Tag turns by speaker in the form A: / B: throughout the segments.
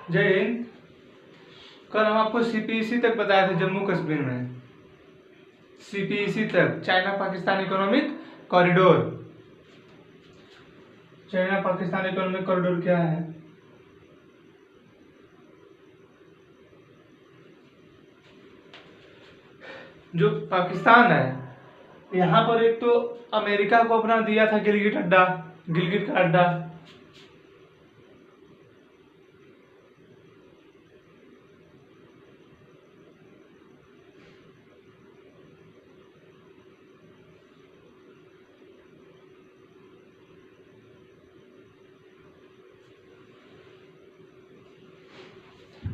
A: जय हिंद। कल हम आपको सीपीईसी तक बताए थे जम्मू कश्मीर में। सीपीईसी तक China Pakistan economic corridor. China Pakistan economic corridor क्या है? जो पाकिस्तान है, यहाँ पर एक तो अमेरिका को अपना दिया था गिलगिट अड्डा, गिलगिट का अड्डा।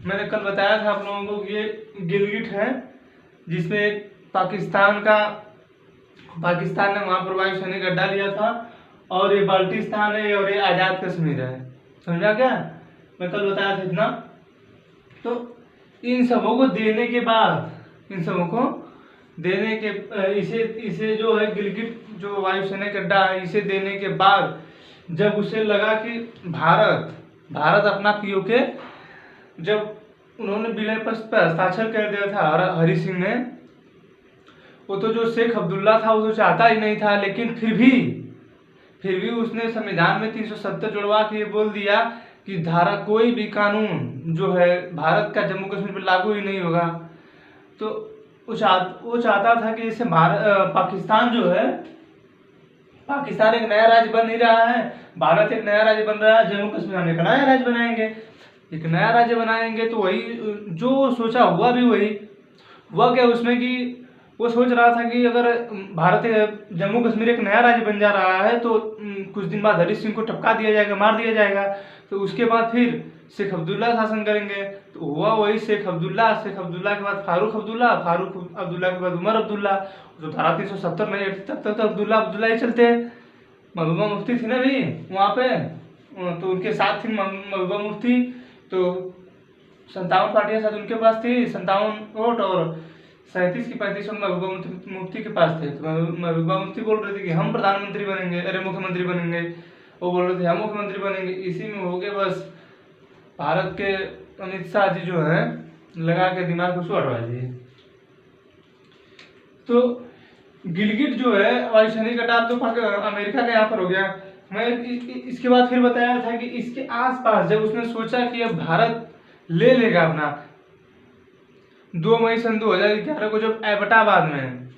A: मैंने कल बताया था आप लोगों को कि ये गिलगिट है, जिसमें पाकिस्तान ने वहां पर वायु सैनिक अड्डा लिया था, और ये बाल्टिस्तान है और ये आज़ाद कश्मीर है। समझा क्या? मैं कल बताया था इतना। तो इन सबों को देने के बाद, इसे जो है गिलगिट जो वायु सैनिक अड्डा है, इसे देने के बाद जब उसे लगा कि भारत अपना पीओके, जब उन्होंने विलय पत्र पर हस्ताक्षर कर दिया था हरि सिंह ने, वो तो जो शेख अब्दुल्ला था वो तो चाहता ही नहीं था, लेकिन फिर भी उसने संविधान में 370 जुड़वा के ये बोल दिया कि कोई भी कानून जो है भारत का जम्मू कश्मीर पर लागू ही नहीं होगा। तो वो चाहता था कि इससे पाकिस्तान जो है, पाकिस्तान एक नया राज्य बन नहीं रहा है, भारत एक नया राज्य बन रहा है, जम्मू कश्मीर हम एक नया राज्य बनाएंगे। एक नया राज्य बनाएंगे तो वही जो सोचा हुआ भी वही हुआ। क्या उसमें कि वो सोच रहा था कि अगर जम्मू कश्मीर एक नया राज्य बन जा रहा है तो कुछ दिन बाद हरि सिंह को टपका दिया जाएगा, मार दिया जाएगा, तो उसके बाद फिर शेख अब्दुल्ला शासन करेंगे। तो हुआ वही, शेख अब्दुल्ला के बाद फारूक अब्दुल्ला के बाद उमर अब्दुल्ला। जो धारा 370 नहीं हटती तब तक तो अब्दुल्ला ही चलते। महबूबा मुफ्ती थी ना भी वहाँ पे, तो उनके साथ थी महबूबा मुफ्ती। तो 57 पार्टियां शायद उनके पास थी, 57 वोट, और 37 की 35 वोट महबूबा मुफ्ती के पास थे। तो महबूबा मुफ्ती बोल रहे थे कि हम प्रधानमंत्री बनेंगे, अरे मुख्यमंत्री बनेंगे। वो बोल रहे थे हम मुख्यमंत्री बनेंगे। इसी में हो गए बस भारत के अमित शाह जी जो है लगा के दिमाग को सुअर दिए। तो गिलगिट जो है वायु सैनिक अड्डा तो अमेरिका का यहाँ पर हो गया। मैं इसके बाद फिर बताया था कि इसके आसपास जब उसने सोचा कि अब भारत ले लेगा अपना, 2 मई सन 2011 को जब एबटाबाद में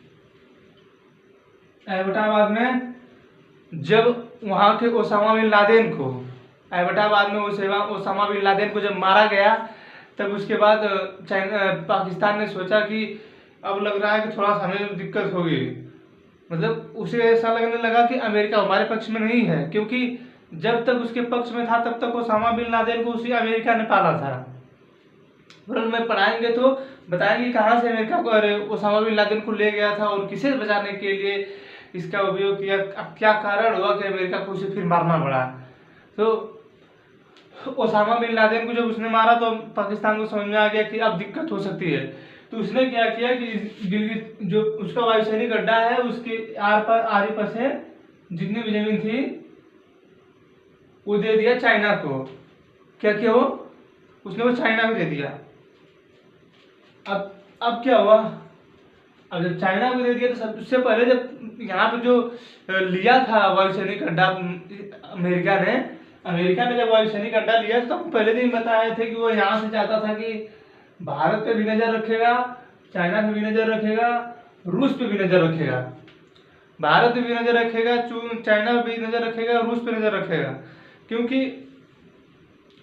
A: जब वहां के ओसामा बिन लादेन को, एबटाबाद में ओसामा बिन लादेन को जब मारा गया, तब उसके बाद पाकिस्तान ने सोचा कि अब लग रहा है कि थोड़ा सा हमें दिक्कत होगी। मतलब उसे ऐसा लगने लगा कि अमेरिका हमारे पक्ष में नहीं है, क्योंकि जब तक उसके पक्ष में था तब तक ओसामा बिन लादेन को उसी अमेरिका ने पाला था। में पढ़ाएंगे तो बताएंगे कहाँ से अमेरिका को, अरे ओसामा बिन लादेन को ले गया था और किसे बचाने के लिए इसका उपयोग किया। अब क्या कारण हुआ कि अमेरिका को उसे फिर मारना पड़ा। तो ओसामा बिन लादेन को जब उसने मारा तो पाकिस्तान को समझ में आ गया कि अब दिक्कत हो सकती है। तो उसने क्या किया कि गिलगिट जो उसका वायु सैनिक अड्डा है उसके आरे पर से जितनी भी जमीन थी वो दे दिया चाइना को। क्या किया उसने वो चाइना को दे दिया। अब क्या हुआ, अब जब चाइना को दे दिया तो सबसे पहले जब यहाँ पे जो लिया था वायु सैनिक अड्डा अमेरिका ने जब वायु सैनिक अड्डा लिया तो पहले दिन बताए थे कि वो यहाँ से चाहता था कि भारत पे भी नजर रखेगा, चाइना पे भी नजर रखेगा, रूस पे भी नजर रखेगा। भारत पे भी नजर रखेगा, चाइना पे भी नजर रखेगा, रूस पे नजर रखेगा। क्योंकि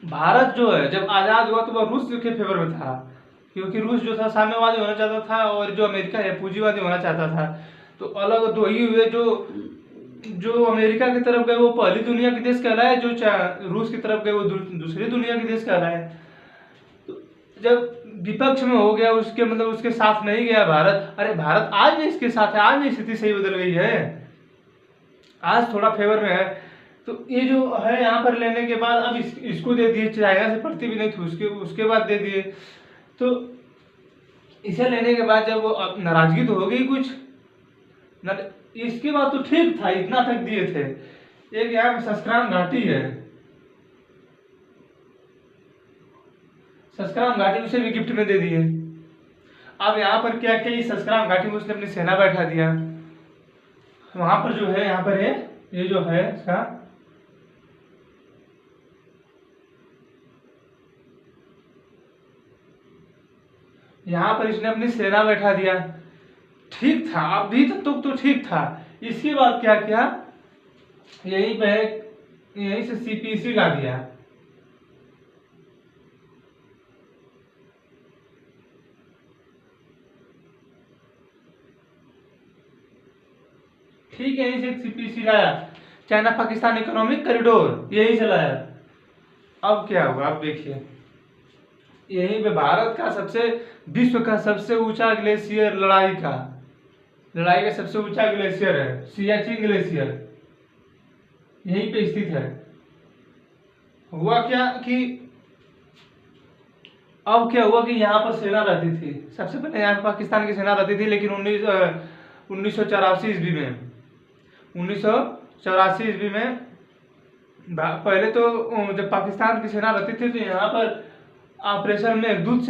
A: भारत जो है जब आजाद हुआ तो वह रूस के फेवर में था, क्योंकि रूस जो था साम्यवादी होना चाहता था और जो अमेरिका है पूंजीवादी होना चाहता था। तो अलग दो ही हुए। जो अमेरिका की तरफ गए वो पहली दुनिया के देश कहलाए, जो रूस की तरफ गए वो दूसरी दुनिया के देश कहलाए। तो जब विपक्ष में हो गया, उसके मतलब उसके साथ नहीं गया भारत। अरे भारत आज भी इसके साथ है, आज भी स्थिति सही बदल गई है, आज थोड़ा फेवर में है। तो ये जो है यहाँ पर लेने के बाद अब इसको दे दिए, चाइना से पड़ती भी नहीं थी उसके बाद दे दिए। तो इसे लेने के बाद जब वो नाराजगी तो हो गई कुछ, इसके बाद तो ठीक था, इतना तक दिए थे। एक यहाँ पे सस्क्राम घाटी है, संस्क्राम घाटी उसे भी गिफ्ट में दे दिए। अब यहाँ पर क्या किया, संस्क्राम घाटी में उसने अपनी सेना बैठा दिया। वहां पर जो है, यहाँ पर है, ये जो है इसका, यहाँ पर इसने अपनी सेना बैठा दिया। ठीक था, अभी तक तो ठीक था। इसके बाद क्या किया, यहीं पे यहीं से सीपीसी ला दिया। ठीक है, यहीं से सीपीसी लाया, चाइना पाकिस्तान इकोनॉमिक कॉरिडोर, यहीं से लाया। अब क्या हुआ, अब देखिए, यहीं पे भारत का विश्व का सबसे ऊंचा ग्लेशियर, लड़ाई का सबसे ऊंचा ग्लेशियर है सियाचिन ग्लेशियर, यहीं पे स्थित है। हुआ क्या कि अब क्या हुआ कि यहाँ पर सेना रहती थी। सबसे पहले यहाँ पे पाकिस्तान की सेना रहती थी, लेकिन 1984 ईस्वी में 1984 ईस्वी में पहले तो जब पाकिस्तान की सेना रहती थी, तो यहाँ पर ऑपरेशन मेघदूत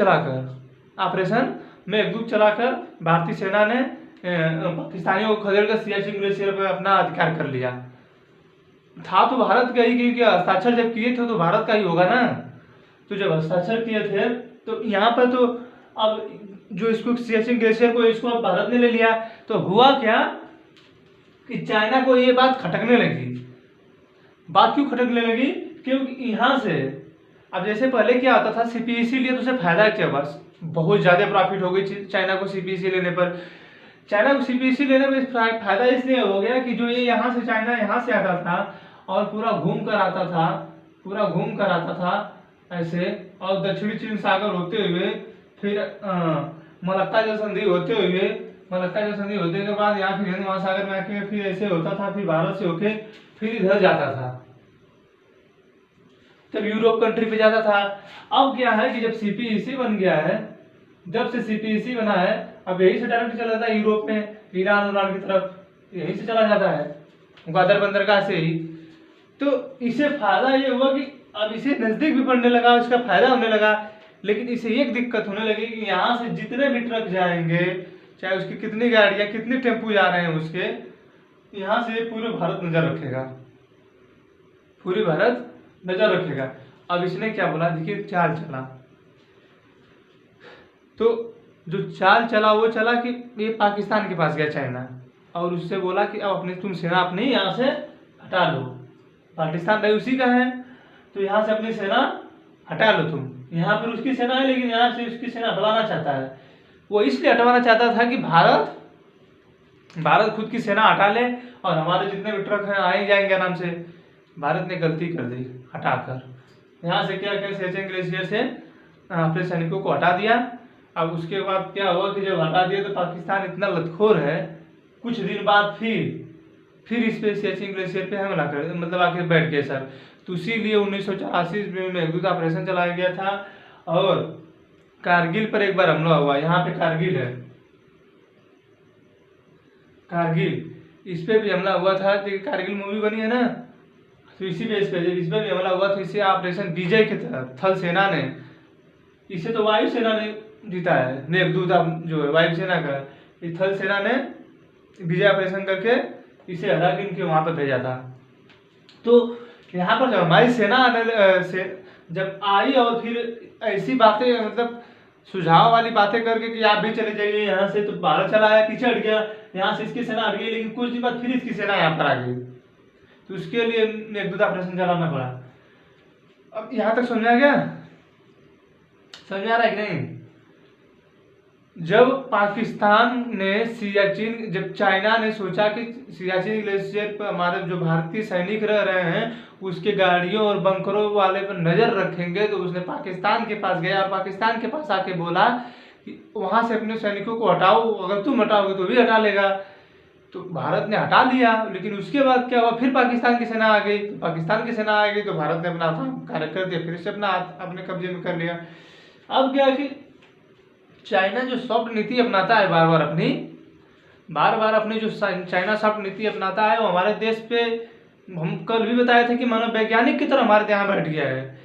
A: चलाकर भारतीय सेना ने पाकिस्तानियों को खदेड़ कर सियाचिन ग्लेशियर पर अपना अधिकार कर लिया था। तो भारत का ही, क्योंकि हस्ताक्षर जब किए थे तो भारत का ही होगा ना। तो जब हस्ताक्षर किए थे तो यहाँ पर तो अब जो इसको सियाचिन ग्लेशियर को इसको अब भारत ने ले लिया। तो हुआ क्या कि चाइना को ये बात खटकने लगी। बात क्यों खटकने लगी, क्योंकि यहाँ से अब जैसे पहले क्या होता था, सीपीईसी लिया तो उसे फायदा क्या, बस बहुत ज्यादा प्रॉफिट हो गई चाइना को सीपीईसी लेने पर। चाइना को सीपीईसी लेने में फायदा इसलिए हो गया कि जो ये यहाँ से चाइना यहाँ से आता था और पूरा घूम कर आता था ऐसे, और दक्षिणी चीन सागर होते हुए फिर मलक्का जल संधि होते के बाद यहाँ फिर हिंद महासागर में आके फिर ऐसे होता था, फिर भारत से होके फिर इधर जाता था, तब यूरोप कंट्री पे जाता था। अब क्या है कि जब सीपीईसी बन गया है, जब से सीपीईसी बना है, अब यही से डायरेक्ट चला जाता है यूरोप में, ईरान की तरफ यही से चला जाता है, ग्वादर बंदरगाह से ही। तो इसे फायदा ये हुआ कि अब इसे नजदीक भी पड़ने लगा, इसका फायदा होने लगा। लेकिन इसे एक दिक्कत होने लगी कि यहाँ से जितने भी ट्रक जाएंगे, चाहे उसकी कितनी गाड़ियां कितने टेम्पू जा रहे हैं उसके, यहाँ से पूरे भारत नजर रखेगा। अब इसने क्या बोला, देखिए चाल चला। तो जो चाल चला वो चला कि ये पाकिस्तान के पास गया चाइना, और उससे बोला कि अब तुम सेना अपनी यहाँ से हटा लो, पाकिस्तान भाई उसी का है, तो यहाँ से अपनी सेना हटा लो तुम। यहाँ पर उसकी सेना है, लेकिन यहाँ से उसकी सेना हटवाना चाहता है। वो इसलिए हटवाना चाहता था कि भारत खुद की सेना हटा ले और हमारे जितने भी ट्रक हैं आ ही जाएंगे आराम से। भारत ने गलती कर दी हटाकर, यहाँ से क्या सियाचिन ग्लेशियर से अपने सैनिकों को हटा दिया। अब उसके बाद क्या हुआ कि जब हटा दिया तो पाकिस्तान इतना लतखोर है, कुछ दिन बाद फिर इस पे सियाचिन ग्लेशियर पे हमला कर मतलब आके बैठ गए सर। तो इसीलिए 1984 में मेघदूत ऑपरेशन चलाया गया था, और कारगिल पर एक बार हमला हुआ। यहाँ पे कारगिल है, इस पे भी हमला हुआ था। कारगिल मूवी बनी है ना, तो इसी बेस पे इस पे भी हमला हुआ था। इसे ऑपरेशन विजय के तहत थल सेना ने, इसे तो वायु सेना ने जीता है, मेघदूत जो है वायु सेना का, इस थल सेना ने विजय ऑपरेशन करके इसे हरा के इनके वहां पर भेजा था। तो यहाँ पर जब हमारी सेना जब आई और फिर ऐसी बातें मतलब सुझाव वाली बातें करके कि आप भी चले जाइए यहाँ से, तो भारत चला आया, पीछे हट गया, यहाँ से इसकी सेना हट गई, लेकिन कुछ दिन बाद फिर इसकी सेना यहाँ पर आ गई। तो उसके लिए मेघदूत ऑपरेशन चलाना पड़ा। अब यहाँ तक समझ आ गया, समझ आ रहा है कि नहीं? जब जब चाइना ने सोचा कि सियाचिन ग्लेशियर पर हमारे जो भारतीय सैनिक रह रहे हैं उसके गाड़ियों और बंकरों वाले पर नजर रखेंगे, तो उसने पाकिस्तान के पास गया और पाकिस्तान के पास आके बोला कि वहां से अपने सैनिकों को हटाओ, अगर तुम हटाओगे तो भी हटा लेगा। तो भारत ने हटा लिया, लेकिन उसके बाद क्या हुआ, फिर पाकिस्तान की सेना आ गई। तो पाकिस्तान की सेना आ गई तो भारत ने अपना कार्य कर दिया, फिर से अपने कब्जे में कर लिया। अब क्या कि चाइना जो सॉफ्ट नीति अपनाता है बार बार अपनी जो चाइना सॉफ्ट नीति अपनाता है, वो हमारे देश पे हम कल भी बताए थे कि मानव वैज्ञानिक की तरह हमारे यहाँ बैठ गया है।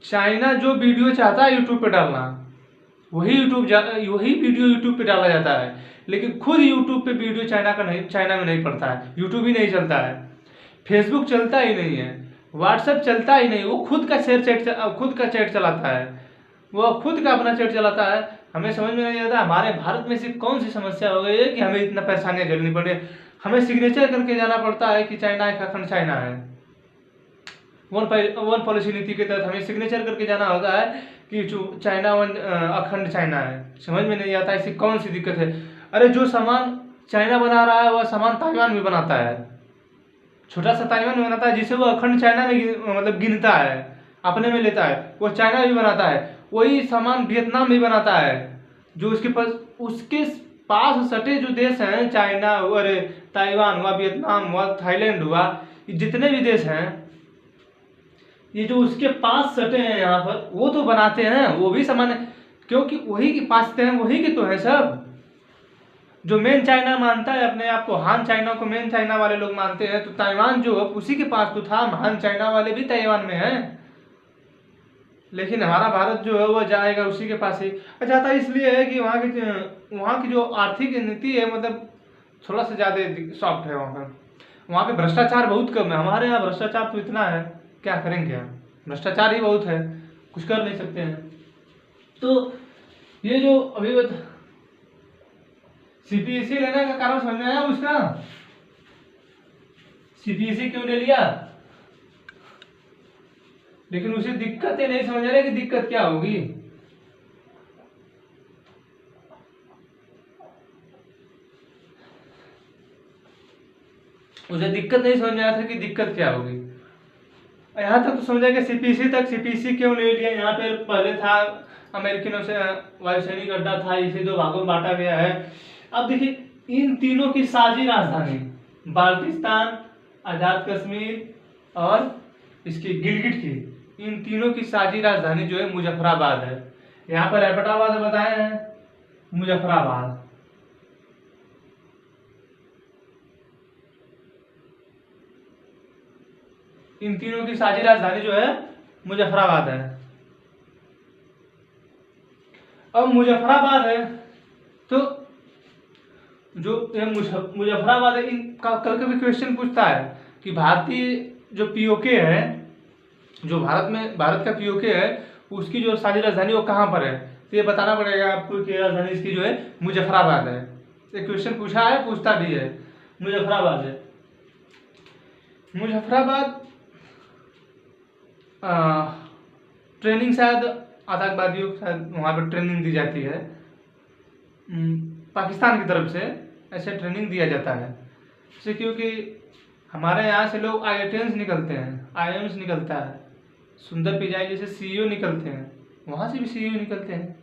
A: चाइना जो वीडियो चाहता है यूट्यूब पे डालना, वही वीडियो यूट्यूब पे डाला जाता है, लेकिन खुद यूट्यूब पे वीडियो चाइना में नहीं पड़ता है, यूट्यूब ही नहीं चलता है, फेसबुक चलता ही नहीं है, व्हाट्सएप चलता ही नहीं, वो खुद का चैट चलाता है, वो खुद का अपना चैट चलाता है। हमें समझ में नहीं आता हमारे भारत में से कौन सी समस्या हो गई है कि हमें इतना परेशानियां झेलनी पड़ रही है। हमें सिग्नेचर करके जाना पड़ता है कि चाइना एक अखंड चाइना है, वन पॉलिसी नीति के तहत हमें सिग्नेचर करके जाना होता है कि जो चाइना वन अखंड चाइना है। समझ में नहीं आता ऐसी कौन सी दिक्कत है। अरे जो सामान चाइना बना रहा है वह सामान ताइवान भी बनाता है, छोटा सा ताइवान में बनाता है, जिसे वो अखंड चाइना में मतलब गिनता है, अपने में लेता है, वो चाइना भी बनाता है। वही सामान वियतनाम भी बनाता है, जो उसके पास सटे जो देश हैं, चाइना अरे ताइवान हुआ, वियतनाम हुआ, थाईलैंड हुआ, ये जितने भी देश हैं, ये जो उसके पास सटे हैं यहाँ पर, वो तो बनाते हैं, वो भी सामान है, क्योंकि वही के पास हैं, वही के तो है सब। जो मेन चाइना मानता है अपने आप को, हान चाइना को मेन चाइना वाले लोग मानते हैं, तो ताइवान जो उसी के पास तो था, हान चाइना वाले भी ताइवान में हैं। लेकिन हमारा भारत जो है वो जाएगा उसी के पास ही जाता, इसलिए है कि वहाँ की जो आर्थिक नीति है, मतलब थोड़ा सा ज़्यादा सॉफ्ट है वहाँ पे भ्रष्टाचार बहुत कम है। हमारे यहाँ भ्रष्टाचार तो इतना है, क्या करेंगे हम, भ्रष्टाचार ही बहुत है, कुछ कर नहीं सकते हैं। तो ये जो अभी सीपीएससी लेने का कारण समझ में आया उसका, सीपीएससी क्यों ले लिया, लेकिन उसे दिक्कत ही नहीं समझ आ रही कि दिक्कत क्या होगी। उसे दिक्कत नहीं समझ में आया था कि दिक्कत क्या होगी। यहाँ तक तो समझा कि सीपीसी तक, सीपीसी क्यों ले लिया, यहाँ पे पहले था अमेरिकनों से वायुसैनिक अड्डा था, इसे 2 भागों में बांटा गया है। अब देखिए इन तीनों की साझी राजधानी बाल्टिस्तान, आजाद कश्मीर और इसकी गिलगिट की, इन तीनों की साझी राजधानी जो है मुजफ्फराबाद है। यहाँ पर एबटाबाद बताए हैं, मुजफ्फराबाद। इन तीनों की साझी राजधानी जो है मुजफ्फराबाद है। अब मुजफ्फराबाद है तो जो मुजफ्फराबाद है, कल कभी क्वेश्चन पूछता है कि भारतीय जो पीओके है, जो भारत का पीओके है, उसकी जो साझी राजधानी वो कहाँ पर है, तो ये बताना पड़ेगा आपको कि राजधानी इसकी जो है मुजफ्फराबाद है। ये क्वेश्चन पूछा है, पूछता भी है, मुजफ्फराबाद है। मुजफ्फराबाद ट्रेनिंग शायद आतंकवादियों को शायद वहाँ पर ट्रेनिंग दी जाती है, पाकिस्तान की तरफ से ऐसे ट्रेनिंग दिया जाता है। जैसे क्योंकि हमारे यहाँ से लोग IITians निकलते हैं, IIMs निकलता है, सुंदर पिचाई जैसे CEO निकलते हैं, वहाँ से भी CEO निकलते हैं,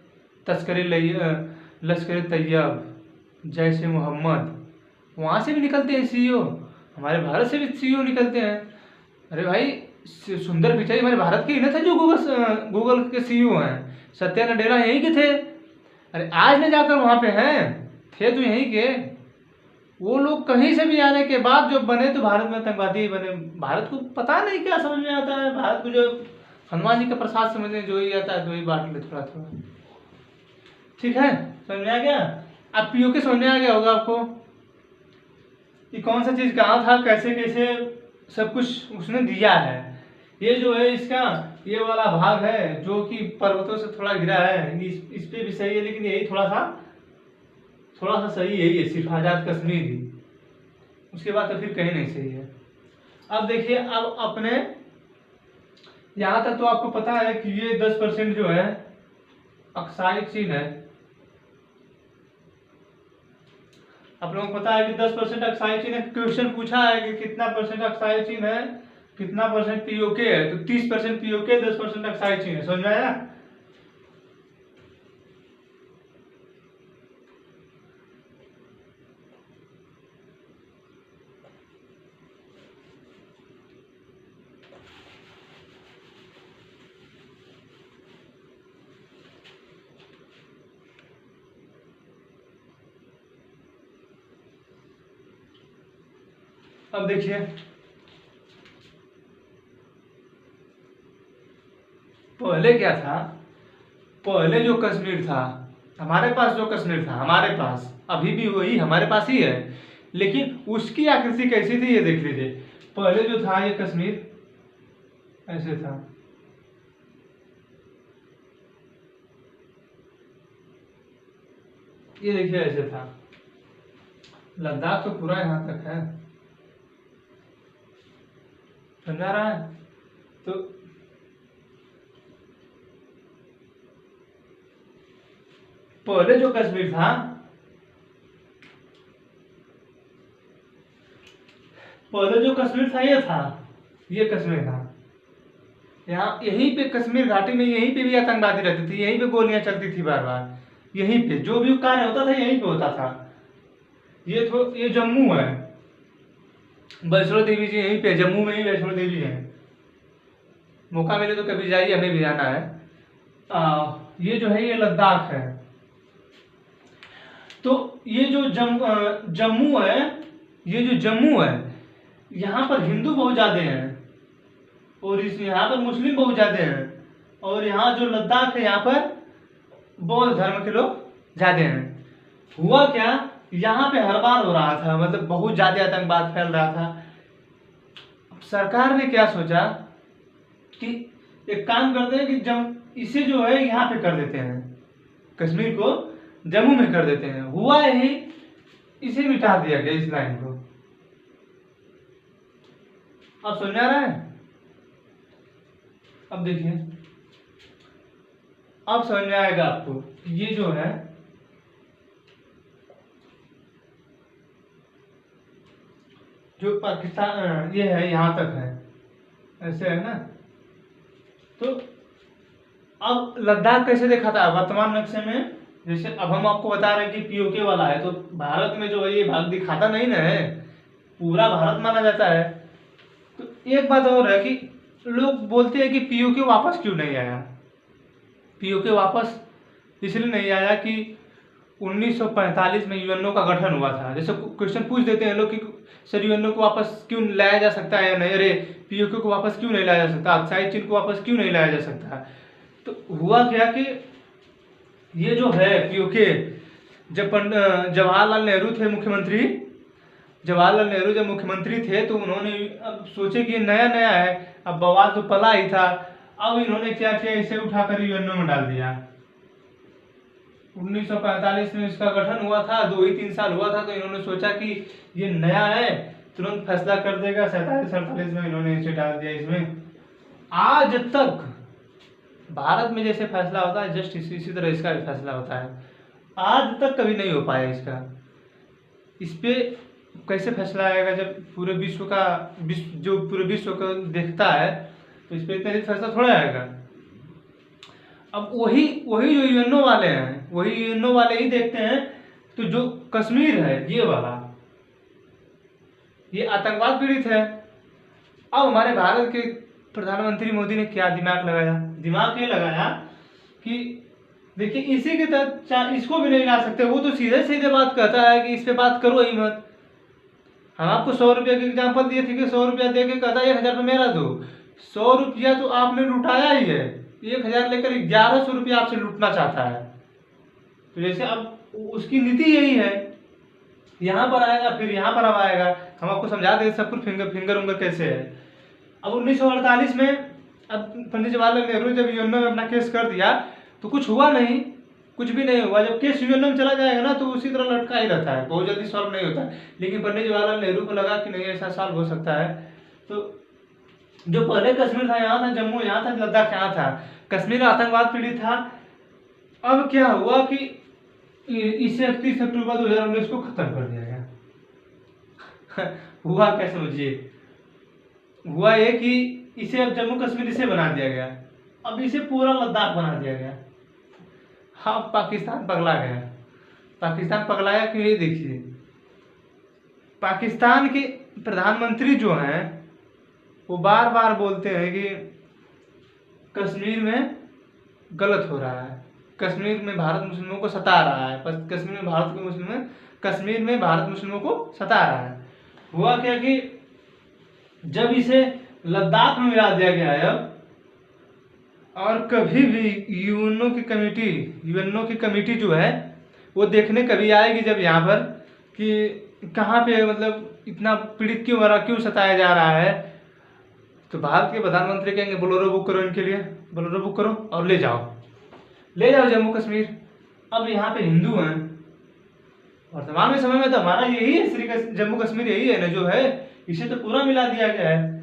A: लश्कर तैयब, जैश ए मोहम्मद, वहाँ से भी निकलते हैं CEO, हमारे भारत से भी CEO निकलते हैं। अरे भाई सुंदर पिचाई हमारे भारत के ही ना थे जो गूगल के CEO हैं, सत्या नडेला यहीं के थे। अरे आज न जाकर वहाँ पे हैं, थे तो यहीं के। वो लोग कहीं से भी आने के बाद जो बने तो भारत में आतंकवादी ही बने। भारत को पता नहीं क्या समझ में आता है, भारत को जो हनुमान जी का प्रसाद समझने जो ही आता है तो ही बांट ले थोड़ा थोड़ा। ठीक है, समझ में आ गया। अब पीओके समझ में आ गया होगा आपको कि कौन सा चीज कहाँ था, कैसे कैसे सब कुछ उसने दिया है। ये जो है इसका ये वाला भाग है जो कि पर्वतों से थोड़ा घिरा है, इस पे भी सही है, लेकिन यही थोड़ा सा सही यही है, सिर्फ आजाद कश्मीर ही, उसके बाद तो फिर कहीं नहीं सही है। अब देखिए, अब अपने यहाँ तक तो आपको पता है कि ये 10% जो है अक्साई चीन है। आप लोगों को पता है कि 10% अक्साई चीन है। क्वेश्चन पूछा है कि कितना परसेंट अक्साई चीन है, कितना परसेंट पीओके है, तो 30% पीओके, 10% अक्साई चीन है। समझ में आया। अब देखिए पहले क्या था, पहले जो कश्मीर था, हमारे पास जो कश्मीर था, हमारे पास अभी भी वही हमारे पास ही है, लेकिन उसकी आकृति कैसी थी ये देख लीजिए। पहले जो था ये कश्मीर ऐसे था, ये देखिए ऐसे था। लद्दाख तो पूरा यहाँ तक है, समझा रहा है। तो पहले जो कश्मीर था, पहले जो कश्मीर था ये था, ये कश्मीर था। यहाँ यहीं पे कश्मीर घाटी में यहीं पे भी आतंकवादी रहते थे, यहीं पे गोलियां चलती थी बार बार, यहीं पे जो भी कार्य होता था यहीं पे होता था। ये जम्मू है, वैष्णो देवी जी यहीं पे, जम्मू में ही वैष्णो देवी है। मौका मिले तो कभी जाइए, हमें भी जाना है। ये जो है ये लद्दाख है। तो ये जो जम्मू है, ये जो जम्मू है, यहाँ पर हिंदू बहुत ज्यादा हैं और इस यहाँ पर मुस्लिम बहुत ज्यादा हैं, और यहाँ जो लद्दाख है यहाँ पर बौद्ध धर्म के लोग ज्यादा हैं। हुआ क्या, यहाँ पे हर बार हो रहा था, मतलब बहुत ज्यादा आतंकवाद फैल रहा था। सरकार ने क्या सोचा कि एक काम करते हैं कि जब इसे जो है यहाँ पे कर देते हैं, कश्मीर को जम्मू में कर देते हैं। हुआ यही, इसे मिटा दिया गया इस लाइन को। अब समझ आ रहा है? अब देखिए, अब समझ में आएगा आपको। ये जो है जो पाकिस्तान ये है यहाँ तक है, ऐसे है ना। तो अब लद्दाख कैसे देखा था वर्तमान नक्शे में, जैसे अब हम आपको बता रहे हैं कि पीओके वाला है, तो भारत में जो है ये भाग दिखाता नहीं ना है, पूरा भारत माना जाता है। तो एक बात और है कि लोग बोलते हैं कि पीओके वापस क्यों नहीं आया। पीओके वापस इसलिए नहीं आया कि 1945 में यूएनओ का गठन हुआ था। जैसे क्वेश्चन पूछ देते हैं लोग कि सर यूएनओ को वापस क्यों लाया जा सकता है या नहीं, अरे पीओके को वापस क्यों नहीं लाया जा सकता, ऑक्साइड चीन को वापस क्यों नहीं लाया जा सकता। तो हुआ क्या कि ये जो है पीओके, जब जवाहरलाल नेहरू थे मुख्यमंत्री, जवाहरलाल नेहरू जब मुख्यमंत्री थे तो उन्होंने अब सोचे कि नया नया है, अब बवाल तो पला ही था, अब इन्होंने क्या किया, इसे उठाकर यूएनओ में डाल दिया। 1945 में इसका गठन हुआ था, 2 ही 3 साल हुआ था, तो इन्होंने सोचा कि ये नया है, तुरंत फैसला कर देगा। 47-48 में इन्होंने इसे डाल दिया इसमें। आज तक भारत में जैसे फैसला होता है, जस्ट इसी तरह इसका भी फैसला होता है। आज तक कभी नहीं हो पाया इसका। इस पे कैसे फैसला आएगा जब पूरे विश्व का जो पूरे विश्व को देखता है, तो इस पे इतना फैसला थोड़ा आएगा। अब वही वही जो यूएनओ वाले हैं, वही यूएनओ वाले ही देखते हैं। तो जो कश्मीर है ये वाला, ये आतंकवाद पीड़ित है। अब हमारे भारत के प्रधानमंत्री मोदी ने क्या दिमाग लगाया, दिमाग ये लगाया कि देखिए इसी के तहत इसको भी नहीं ला सकते। वो तो सीधे सीधे बात कहता है कि इस पे बात करो ही मत। हम आपको 100 रुपये के एग्जाम्पल दिए थे कि 100 रुपया दे के कहता है 1000 रुपये मेरा दो। 100 रुपया तो आपने लुटाया ही है, 1000 लेकर 1100 रुपया आपसे लूटना चाहता है। तो जैसे अब उसकी नीति यही है, यहाँ पर आएगा फिर यहाँ पर अब आएगा। हम आपको समझा दें सब कुछ फिंगर उंगर कैसे है। अब 1948 में अब पंडित जवाहरलाल नेहरू जब यूएनओ में अपना केस कर दिया तो कुछ हुआ नहीं, कुछ भी नहीं हुआ। जब केस यूएनओ में चला जाएगा ना तो उसी तरह लटका ही रहता है, बहुत जल्दी सॉल्व नहीं होता है। लेकिन पंडित जवाहरलाल नेहरू को लगा कि नहीं ऐसा सॉल्व हो सकता है। तो जो पहले कश्मीर था यहाँ था, जम्मू यहाँ था, लद्दाख यहाँ था, कश्मीर आतंकवाद पीड़ित था। अब क्या हुआ कि इसे 31 अक्टूबर 2019 को खत्म कर दिया गया। हुआ क्या समझिए, हुआ ये कि इसे अब जम्मू कश्मीर इसे बना दिया गया, अब इसे पूरा लद्दाख बना दिया गया। हाँ, पाकिस्तान पगला गया। पाकिस्तान पगलाया क्यों, ये देखिए। पाकिस्तान के प्रधानमंत्री जो हैं वो बार बार बोलते हैं कि कश्मीर में गलत हो रहा है, कश्मीर में भारत मुस्लिमों को सता रहा है, कश्मीर में भारत मुस्लिमों को सता रहा है। हुआ क्या कि जब इसे लद्दाख में मिला दिया गया है, और कभी भी यूएनओ की कमेटी जो है वो देखने कभी आएगी जब यहाँ पर कि कहाँ पे मतलब इतना पीड़ित क्यों हो रहा, क्यों सताया जा रहा है, तो भारत के प्रधानमंत्री कहेंगे बोलेरो बुक करो इनके लिए, बोलेरो बुक करो और ले जाओ जम्मू कश्मीर। अब यहाँ पे हिंदू हैं, वर्तमान में समय में तो हमारा यही है, जम्मू कश्मीर यही है ना जो है, इसे तो पूरा मिला दिया गया है।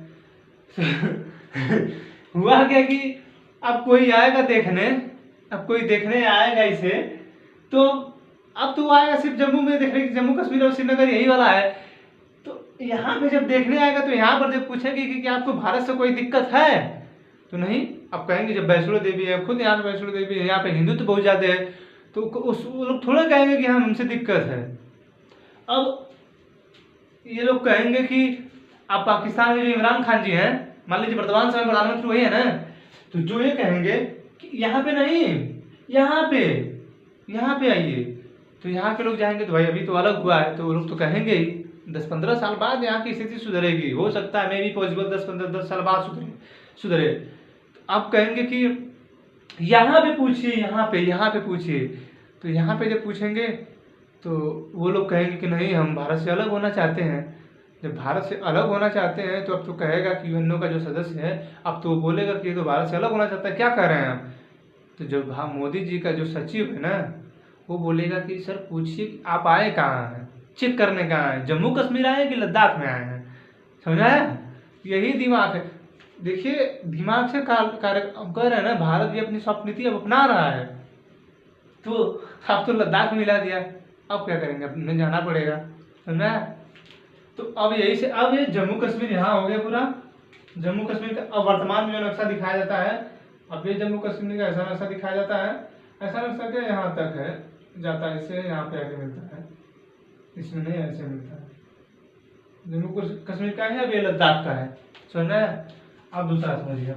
A: हुआ क्या कि अब कोई आएगा देखने, अब कोई देखने आएगा इसे, तो अब तो आएगा सिर्फ जम्मू में देखने की, जम्मू कश्मीर और श्रीनगर यही वाला है। तो यहाँ पे जब देखने आएगा तो यहाँ पर जब पूछेंगे कि आपको भारत से कोई दिक्कत है, तो नहीं, अब कहेंगे जब वैष्णो देवी है, खुद यहाँ पे वैष्णो देवी है, यहाँ पे हिंदू तो बहुत ज़्यादा है, तो वो लोग थोड़ा कहेंगे कि हाँ हमसे दिक्कत है। अब ये लोग कहेंगे कि आप पाकिस्तान में जो इमरान खान जी हैं, मान लीजिए वर्तमान समय प्रधानमंत्री वही है ना, तो जो ये कहेंगे कि यहाँ पे नहीं, यहाँ पे आइए, तो यहाँ के लोग जाएंगे तो भाई अभी तो अलग हुआ है, तो वो लोग तो कहेंगे ही 10-15 साल बाद यहाँ की स्थिति सुधरेगी, हो सकता है मे भी पॉसिबल 10 साल बाद सुधरे। तो आप कहेंगे कि यहाँ पे पूछिए, यहाँ पे पूछिए, तो यहाँ पे जब पूछेंगे तो वो लोग कहेंगे कि नहीं हम भारत से अलग होना चाहते हैं। जब भारत से अलग होना चाहते हैं तो अब तो कहेगा कि यूएनओ का जो सदस्य है, अब तो वो बोलेगा कि ये तो भारत से अलग होना चाहता है, क्या कर रहे हैं आप। तो जब मोदी जी का जो सचिव है ना, वो बोलेगा कि सर पूछिए आप आए कहाँ हैं, चेक करने कहाँ हैं, जम्मू कश्मीर आए हैं कि लद्दाख में आए हैं, समझाया। यही दिमाग है, देखिए दिमाग से कार्य कर रहे हैं ना, भारत भी अपनी सॉफ्ट नीति अब अपना रहा है, तो अब तो लद्दाख मिला दिया, अब क्या करेंगे, अपने जाना पड़ेगा, समझा। तो अब यही से अब ये जम्मू कश्मीर यहाँ हो गया पूरा, जम्मू कश्मीर का अब वर्तमान में जो नक्शा दिखाया जाता है, अब ये जम्मू कश्मीर का ऐसा नक्शा दिखाया जाता है, ऐसा नक्शा क्या यहाँ तक है जाता है, इससे यहाँ पे आके मिलता है, इसमें नहीं ऐसे मिलता है। जम्मू कश्मीर का है, अब ये लद्दाख का है, समझना है। अब दूसरा समझिए,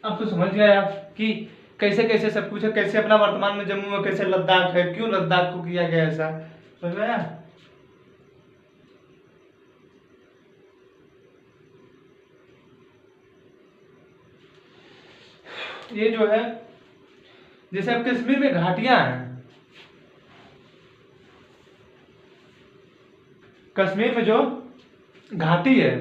A: अब तो समझ गए आप कि कैसे कैसे सब कुछ है, कैसे अपना वर्तमान में जम्मू में कैसे लद्दाख है, क्यों लद्दाख को किया गया ऐसा, समझ में आया। ये जो है जैसे अब कश्मीर में घाटियां हैं, कश्मीर में जो घाटी है,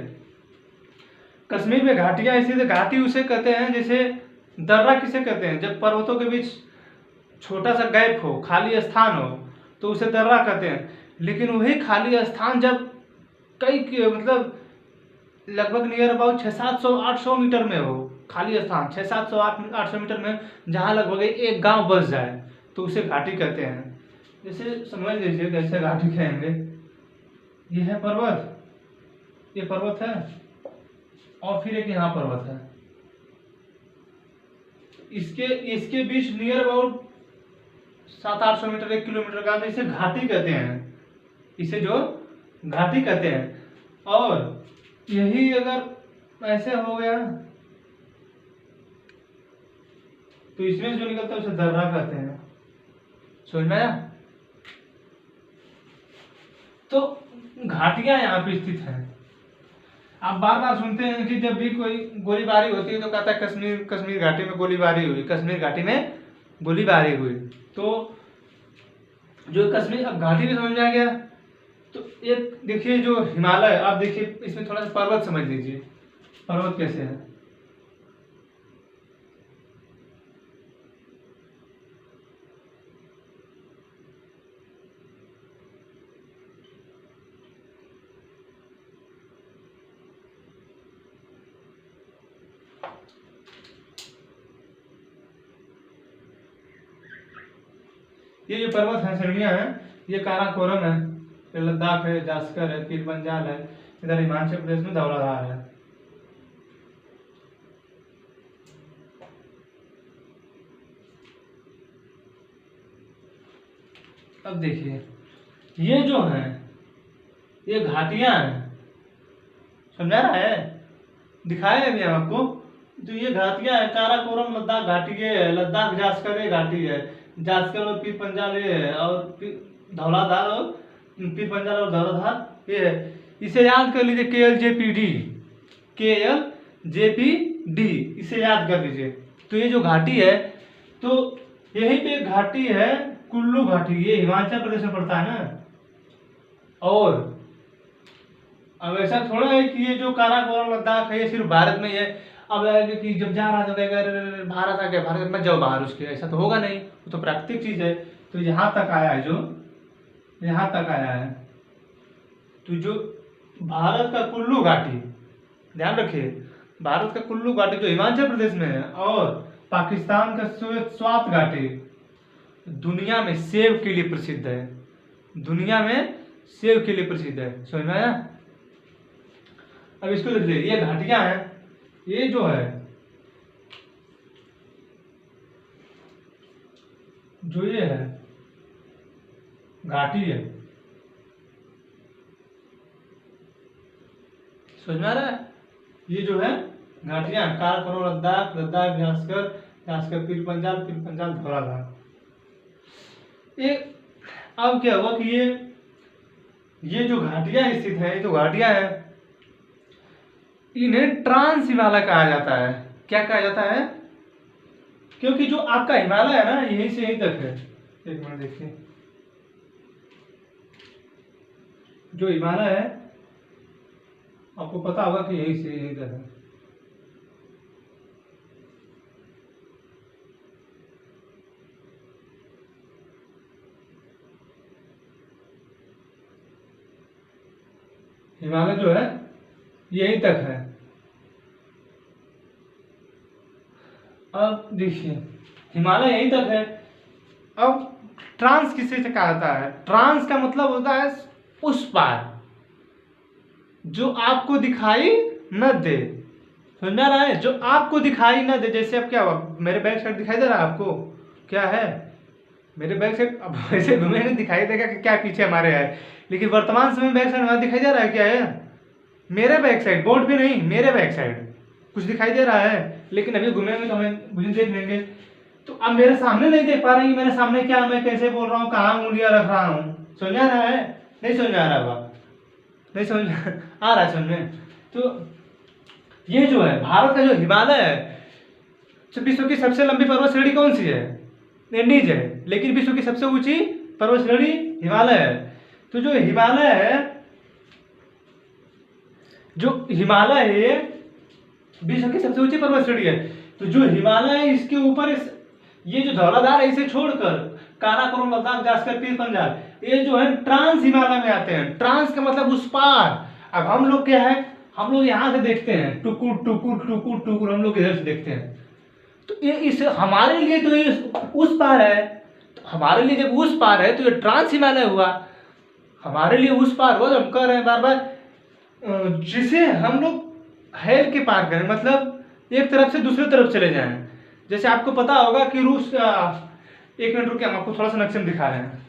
A: कश्मीर में घाटियां इसीलिए घाटी उसे कहते हैं, जैसे दर्रा किसे कहते हैं, जब पर्वतों के बीच छोटा सा गैप हो, खाली स्थान हो, तो उसे दर्रा कहते हैं। लेकिन वही खाली स्थान जब कई मतलब लगभग नियर अबाउट 600-700-800 मीटर में हो, खाली स्थान 600-700-800 मीटर में, जहाँ लगभग एक गांव बस जाए, तो उसे घाटी कहते हैं। जैसे समझ लीजिए कैसे घाटी कहेंगे, ये है पर्वत, ये पर्वत है, और फिर एक यहाँ पर्वत है, इसके बीच नियर अबाउट 700-800 मीटर, 1 किलोमीटर का, इसे घाटी कहते हैं, इसे जो घाटी कहते हैं। और यही अगर ऐसे हो गया तो इसमें जो निकलता है उसे दर्रा कहते हैं, समझ में आया। तो घाटियां यहाँ पे स्थित हैं। आप बार बार सुनते हैं कि जब भी कोई गोलीबारी होती है तो कहता है कश्मीर घाटी में गोलीबारी हुई, कश्मीर घाटी में गोलीबारी हुई। तो जो कश्मीर, अब घाटी भी समझ में आ गया। तो एक देखिए जो हिमालय, आप देखिए इसमें थोड़ा सा पर्वत समझ लीजिए, पर्वत कैसे है। ये जो पर्वत है, श्रेणियां हैं, ये काराकोरम है, फिर लद्दाख है, जास्कर है, पीर पंजाल है, इधर हिमाचल प्रदेश में धौलाधार है। अब देखिए ये जो है ये घाटियां हैं, समझा रहा है, दिखाए अभी हम आपको। तो ये घाटियां है, काराकोरम लद्दाख घाटी है, लद्दाख जास्कर ये घाटी है, जास्कर और पीर पंजाल ये है, और धौलाधार और पीर पंजाल और धौलाधार ये है। इसे याद कर लीजिए KLJPD, JPD, इसे याद कर लीजिए। तो ये जो घाटी है, तो यहीं पे एक घाटी है कुल्लू घाटी, ये हिमाचल प्रदेश में पड़ता है ना। और अब ऐसा थोड़ा है कि ये जो काराकोरम लद्दाख है ये सिर्फ भारत में ही है। अब है कि जब जा रहा था तो अगर भारत आ गया, भारत में जाओ बाहर उसके, ऐसा तो होगा नहीं, वो तो प्राकृतिक चीज है। तो यहाँ तक आया है, जो यहाँ तक आया है, तो जो भारत का कुल्लू घाटी, ध्यान रखिए, भारत का कुल्लू घाटी जो हिमाचल प्रदेश में है, और पाकिस्तान का स्वात घाटी दुनिया में सेब के लिए प्रसिद्ध है। दुनिया में सेब के लिए प्रसिद्ध है, समझ में आया। अब इसको देख लीजिए, ये घाटियां हैं, ये जो है, जो ये है घाटी है, समझ में आ रहा है। ये जो है घाटियां, काराकोरम लद्दाख, लद्दाख व्यासकर, व्यासकर पीर पंजाल, पीर पंजाल धौलाधार। ये अब क्या हुआ कि ये जो घाटियां स्थित है, ये तो घाटियां हैं, इन्हें ट्रांस हिमालय कहा जाता है। क्या कहा जाता है? क्योंकि जो आपका हिमालय है ना, यहीं से यहीं तक है। एक मिनट देखिए, जो हिमालय है आपको पता होगा कि यहीं से यहीं तक है। हिमालय जो है यहीं तक है। अब देखिए, हिमालय यहीं तक है। अब ट्रांस किसे कहा जाता है? ट्रांस का मतलब होता है उस पार, जो आपको दिखाई न दे। समझ में आ रहा है? जो आपको दिखाई न दे। जैसे अब क्या हुआ, मेरे बैक साइड दिखाई दे रहा है आपको? क्या है मेरे बैक साइड? अब वैसे घूमेंगे दिखाई देगा कि क्या पीछे हमारे है, लेकिन वर्तमान समय बैक साइड हमारा दिखाई दे रहा है। क्या है मेरे बैक साइड? बोर्ड पे नहीं, मेरे बैक साइड कुछ दिखाई दे रहा है, लेकिन अभी घूमेंगे तो हमें मुझे देख लेंगे। तो अब मेरे सामने नहीं देख पा रहे हैं मेरे सामने क्या, मैं कैसे बोल रहा हूँ, कहाँ उंगलियां रख रहा हूँ। समझ आ रहा है? नहीं समझ आ रहा होगा? नहीं समझ आ रहा है समझ में? तो ये जो है भारत का जो हिमालय है, विश्व की सबसे लंबी पर्वत श्रेणी कौन सी है? एंडीज है, लेकिन विश्व की सबसे ऊंची पर्वत श्रेणी हिमालय है। तो जो हिमालय है, ये विश्व की सबसे ऊंची पर्वत श्रेणी है। तो जो हिमालय है, इसके ऊपर ये जो धौलाधार है, इसे छोड़कर काराकोरम, लद्दाख, जास्कर, पीर पंजाल, ये जो है ट्रांस हिमालय में आते हैं। ट्रांस का मतलब उस पार। अब हम लोग क्या है, हम लोग यहाँ से देखते हैं, टुकुर टुकुर टुकुर टुकुर, हम लोग इधर से देखते हैं। तो ये इस हमारे लिए तो ये उस पार है। तो हमारे लिए जब उस पार है तो ये ट्रांस हिमालय हुआ। हमारे लिए उस पार हुआ, तो हम कह रहे हैं बार बार, जिसे हम लोग हेल के पार करें, मतलब एक तरफ से दूसरी तरफ चले जाएं। जैसे आपको पता होगा कि रूस, एक मिनट रुकिए, हम आपको थोड़ा सा नक्शे में दिखा रहे हैं।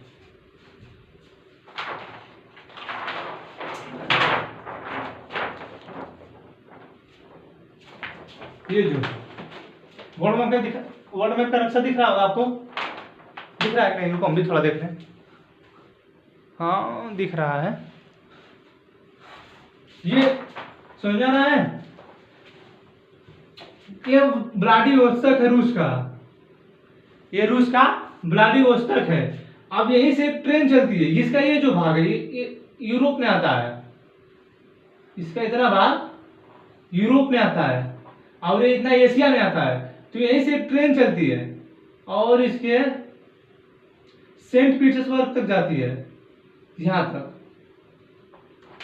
A: ये जो वर्ल्ड मैप का नक्शा दिख रहा होगा आपको? दिख रहा है कि नहीं? रुको हम भी थोड़ा देख लें। हाँ दिख रहा है। ये समझ आ रहा है? ये व्लादिवोस्तोक है रूस का, ये रूस का व्लादिवोस्तोक है। अब यहीं से ट्रेन चलती है, इसका ये जो भाग है ये यूरोप में आता है, इसका इतना भाग यूरोप में आता है और ये इतना एशिया में आता है। तो यहीं से ट्रेन चलती है और इसके सेंट पीटर्सबर्ग तक जाती है, यहां तक।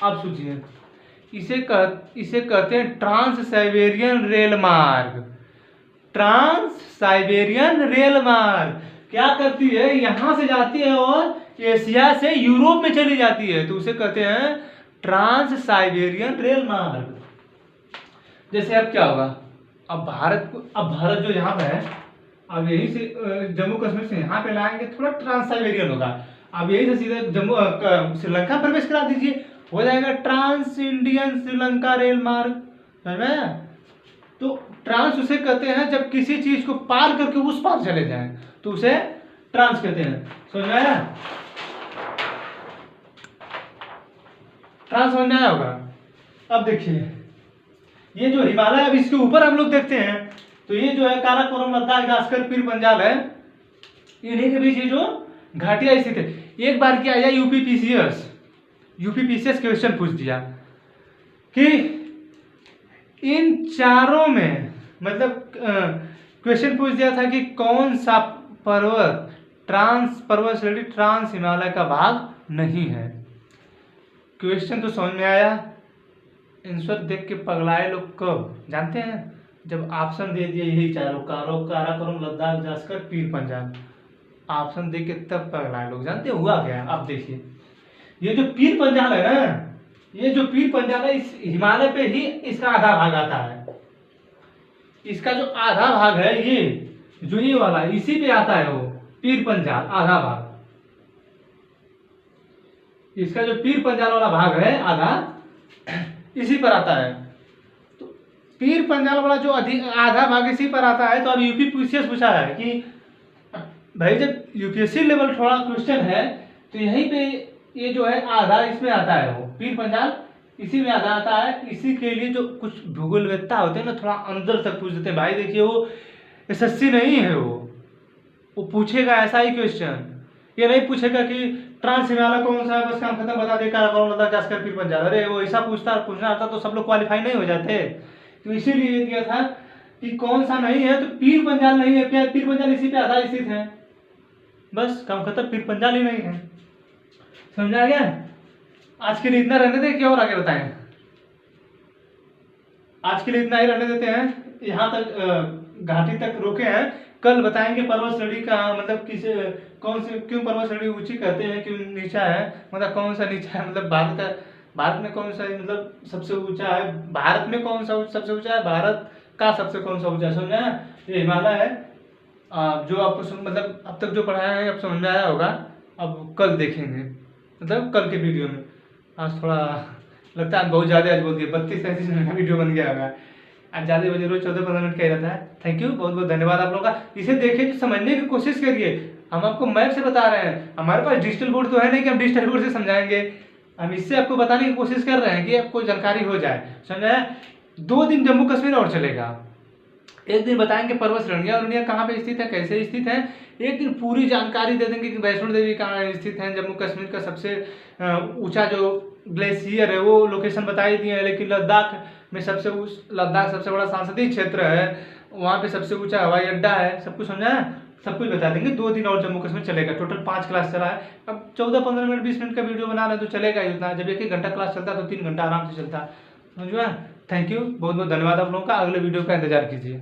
A: आप सोचिए, इसे कहते हैं ट्रांस साइबेरियन रेल मार्ग। ट्रांस साइबेरियन रेल मार्ग क्या करती है, यहां से जाती है और एशिया से यूरोप में चली जाती है, तो उसे कहते हैं ट्रांस साइबेरियन रेल मार्ग। जैसे अब क्या होगा, अब भारत जो यहाँ पे है, अब यहीं से जम्मू कश्मीर से यहाँ पे लाएंगे, थोड़ा ट्रांस साइबेरियन होगा। अब यहीं से सीधे जम्मू श्रीलंका प्रवेश करा दीजिए, हो जाएगा ट्रांस इंडियन श्रीलंका रेल मार्ग। समझ में? तो ट्रांस उसे कहते हैं जब किसी चीज को पार करके उस पार चले जाएं, तो उसे ट्रांस कहते हैं। समझ में आया? ट्रांस समझ में आया होगा? अब देखिए, ये जो हिमालय अब इसके ऊपर हम लोग देखते हैं तो ये जो है काराकोरम, लद्दाख, जास्कर, पीर पंजाल है, इन्हीं के बीच ये जो घाटियां स्थित है। एक बार क्या आया यूपीपीसीएस क्वेश्चन पूछ दिया कि इन चारों में मतलब क्वेश्चन पूछ दिया था कि कौन सा पर्वत पर्वत श्रेणी ट्रांस हिमालय का भाग नहीं है। क्वेश्चन तो समझ में आया, आंसर देख के पगलाए लोग कब जानते हैं, जब ऑप्शन दे दिए यही चारों, काराकोरम, लद्दाख, जास्कर, पीर पंजाल, ऑप्शन देख के तब पगलाए लोग। जानते हुआ क्या, आप देखिए ये जो पीर पंजाल है ना, ये जो पीर पंजाल है इस हिमालय पे ही इसका आधा भाग आता है। इसका जो आधा भाग है ये वाला इसी पे आता है, वो पीर पंजाल आधा भाग, इसका जो पीर पंजाल वाला भाग है आधा इसी पर आता है। तो पीर पंजाल वाला जो आधा भाग इसी पर आता है। तो अब यूपीपीसीएस पूछा है कि भाई जब यूपीएससी लेवल थोड़ा क्वेश्चन है तो यहीं पे ये जो है आधा इसमें आता है, वो पीर पंजाल इसी में आधा आता है। इसी के लिए जो कुछ भूगोलवेत्ता होते हैं ना थोड़ा अंदर तक पूछ देते हैं। भाई देखिए वो एसएससी नहीं है, वो पूछेगा ऐसा ही क्वेश्चन, ये नहीं पूछेगा कि ट्रांस हिमालय कौन सा है, बस काम खत्म, बता दे काराकोरम, लद्दाख, जास्कर, पीर पंजाल। अरे वो ऐसा पूछना आता तो सब लोग क्वालिफाई नहीं हो जाते। तो इसीलिए ये दिया था कि कौन सा नहीं है, तो पीर पंजाल नहीं है, पीर पंजाल इसी पे आधा स्थित है, बस काम खत्म, पीर पंजाल ही नहीं है। समझा गया? आज के लिए इतना रहने दे, क्या और आगे बताएं? आज के लिए इतना ही रहने देते हैं, यहाँ तक घाटी तक रोके हैं। कल बताएंगे पर्वत श्रेणी का मतलब क्यों पर्वत श्रेणी ऊंची कहते हैं, क्यों नीचा है, मतलब कौन सा नीचा है, मतलब भारत में कौन सा मतलब सबसे ऊंचा है, भारत में कौन सा सबसे ऊंचा है, भारत का सबसे कौन सा ऊंचा है। समझा? ये हिमालय है। जो आपको मतलब अब तक जो पढ़ाया है अब समझ में आया होगा। अब कल देखेंगे, मतलब कल के वीडियो में। आज थोड़ा लगता है बहुत ज़्यादा आज बोल दिया, 32-33 मिनट का वीडियो बन गया होगा। आज ज़्यादा बजे रोज 14-15 मिनट का ही रहता है। थैंक यू, बहुत बहुत धन्यवाद आप लोगों का। इसे देखिए, समझने की कोशिश करिए। हम आपको मैप से बता रहे हैं, हमारे पास डिजिटल बोर्ड तो है नहीं कि हम डिजिटल बोर्ड से समझाएंगे। हम इससे आपको बताने की कोशिश कर रहे हैं कि आपको जानकारी हो जाए। समझा? 2 दिन जम्मू कश्मीर और चलेगा। एक दिन बताएंगे पर्वत श्रेणियाँ कहाँ पे स्थित है, कैसे स्थित है। एक दिन पूरी जानकारी दे देंगे कि वैष्णो देवी कहाँ स्थित है। जम्मू कश्मीर का सबसे ऊंचा जो ग्लेशियर है वो लोकेशन बताई दी है। लेकिन लद्दाख सबसे बड़ा सांसदीय क्षेत्र है, वहाँ पे सबसे ऊंचा हवाई अड्डा है। सब कुछ समझा है, सब कुछ बता देंगे। 2 दिन और जम्मू कश्मीर चलेगा। टोटल 5 क्लास चला है। अब 14-15 मिनट 20 मिनट का वीडियो बना रहे तो चलेगा ही उतना। जब 1-1 घंटा क्लास चलता तो 3 घंटा आराम से चलता। समझ में? थैंक यू, बहुत बहुत धन्यवाद आप लोगों का। अगले वीडियो का इंतजार कीजिए।